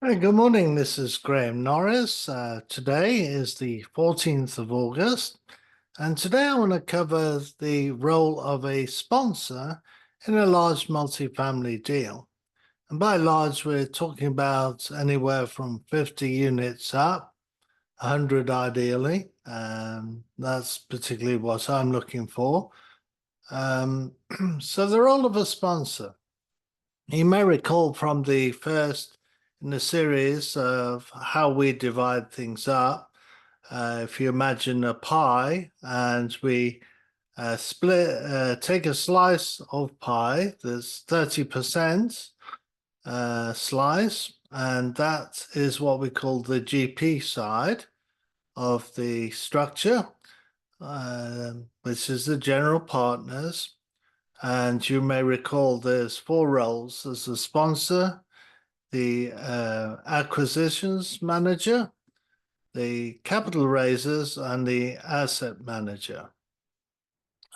Hey, good morning. This is Graham Norris. Today is the 14th of August, and today I want to cover the role of a sponsor in a large multifamily deal. And by large, we're talking about anywhere from 50 units up, 100 ideally. That's particularly what I'm looking for. Um, so the role of a sponsor. You may recall from the first in the series of how we divide things up. If you imagine a pie and we take a slice of pie that's 30% slice, and that is what we call the GP side of the structure, which is the general partners. And you may recall there's four roles: there's the sponsor, the acquisitions manager, the capital raisers, and the asset manager.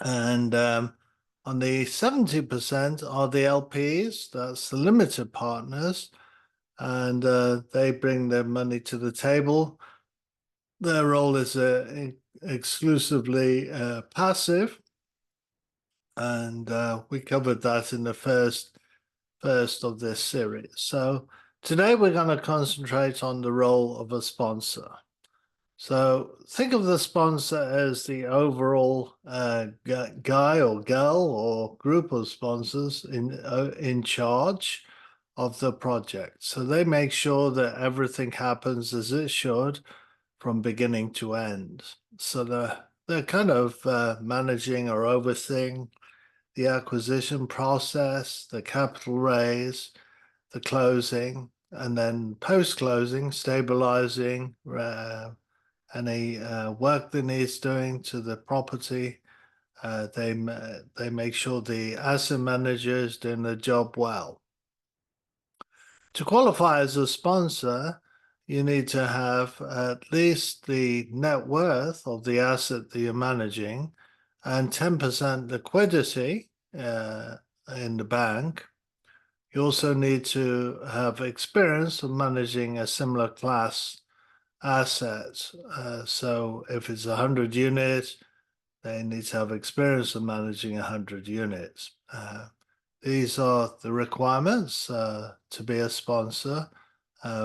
And on the 70% are the LPs, that's the limited partners, and they bring their money to the table. Their role is exclusively passive, and we covered that in the first of this series. So today we're going to concentrate on the role of a sponsor. So think of the sponsor as the overall guy or girl or group of sponsors in charge of the project. So they make sure that everything happens as it should from beginning to end. So they're kind of managing or overseeing the acquisition process, the capital raise, the closing, and then post-closing, stabilizing any work that needs doing to the property. They make sure the asset manager is doing the job well. To qualify as a sponsor, you need to have at least the net worth of the asset that you're managing and 10% liquidity in the bank. You also need to have experience of managing a similar class asset. So if it's 100 units, they need to have experience of managing 100 units. These are the requirements to be a sponsor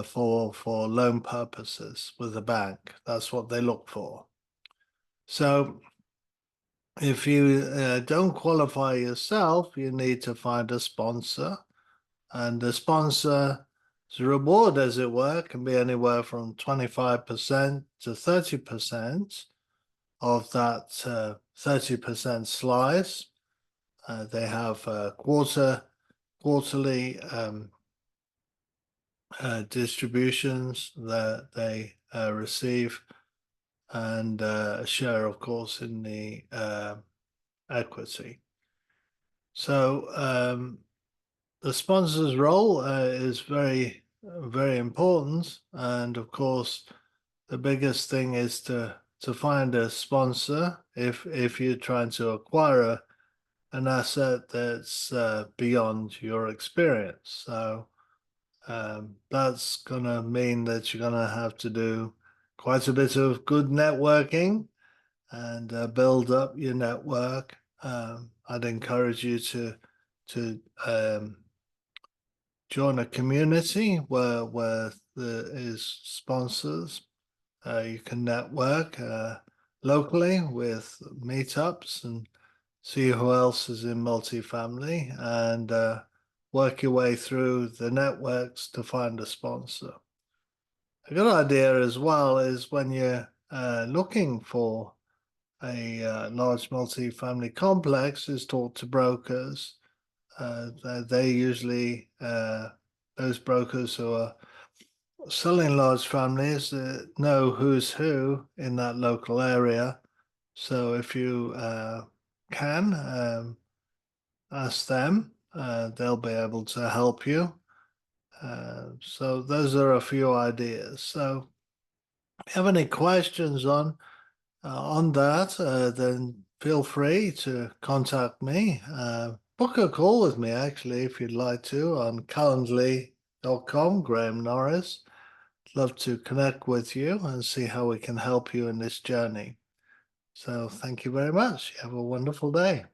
for loan purposes with the bank. That's what they look for. So if you don't qualify yourself, you need to find a sponsor. And the sponsor's reward, as it were, can be anywhere from 25% to 30% of that 30% slice. They have quarterly distributions that they receive, and a share, of course, in the equity. So the sponsor's role is very important, and of course, the biggest thing is to find a sponsor if you're trying to acquire an asset that's beyond your experience. So that's going to mean that you're going to have to do quite a bit of good networking and build up your network. I'd encourage you to join a community where there is sponsors. You can network locally with meetups and see who else is in multifamily and work your way through the networks to find a sponsor. A good idea as well is when you're looking for a large multifamily complex is talk to brokers. They usually, those brokers who are selling large families know who's who in that local area. So if you can ask them, they'll be able to help you. So those are a few ideas. So if you have any questions on that, then feel free to contact me. Book a call with me, actually, if you'd like to, on Calendly.com graham.com, Graham Norris. Love to connect with you and see how we can help you in this journey. So thank you very much. You have a wonderful day.